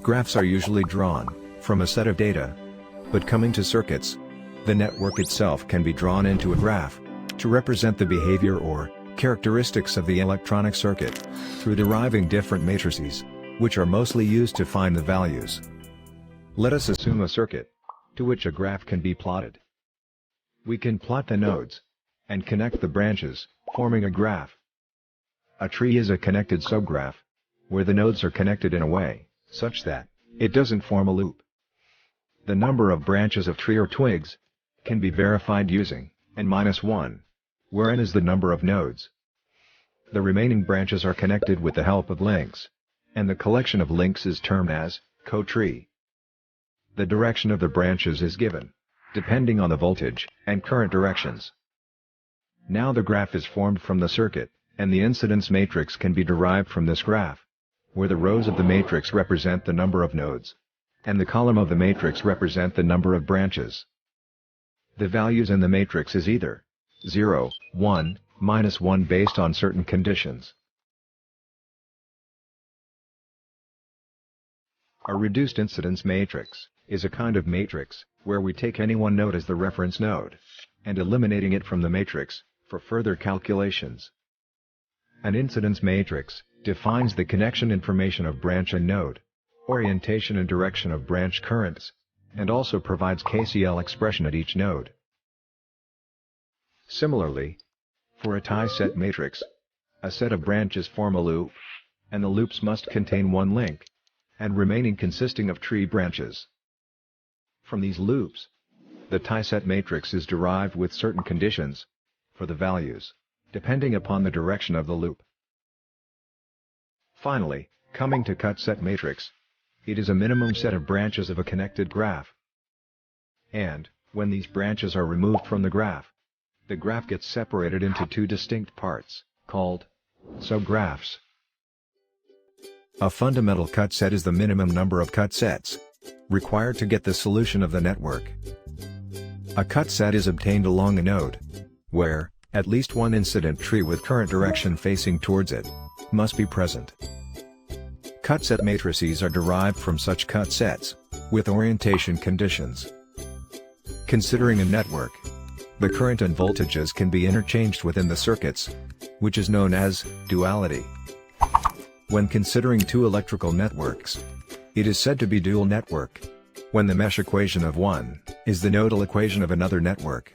Graphs are usually drawn from a set of data. But coming to circuits, the network itself can be drawn into a graph to represent the behavior or characteristics of the electronic circuit through deriving different matrices, which are mostly used to find the values. Let us assume a circuit to which a graph can be plotted. We can plot the nodes and connect the branches, forming a graph. A tree is a connected subgraph, where the nodes are connected in a way such that it doesn't form a loop. The number of branches of tree or twigs can be verified using n-1, where n is the number of nodes. The remaining branches are connected with the help of links, and the collection of links is termed as co-tree. The direction of the branches is given, depending on the voltage and current directions. Now the graph is formed from the circuit, and the incidence matrix can be derived from this graph, where the rows of the matrix represent the number of nodes, and the column of the matrix represent the number of branches. The values in the matrix is either 0, 1, -1 based on certain conditions. A reduced incidence matrix is a kind of matrix where we take any one node as the reference node, and eliminating it from the matrix for further calculations. An incidence matrix defines the connection information of branch and node, orientation and direction of branch currents, and also provides KCL expression at each node. Similarly, for a tie-set matrix, a set of branches form a loop, and the loops must contain one link, and remaining consisting of tree branches. From these loops, the tie-set matrix is derived with certain conditions for the values, depending upon the direction of the loop. Finally, coming to cut-set matrix, it is a minimum set of branches of a connected graph. And, when these branches are removed from the graph gets separated into two distinct parts, called subgraphs. A fundamental cut set is the minimum number of cut sets required to get the solution of the network. A cut set is obtained along a node, where at least one incident tree with current direction facing towards it must be present. Cut set matrices are derived from such cut sets, with orientation conditions. Considering a network, the current and voltages can be interchanged within the circuits, which is known as duality. When considering two electrical networks, it is said to be dual network when the mesh equation of one is the nodal equation of another network,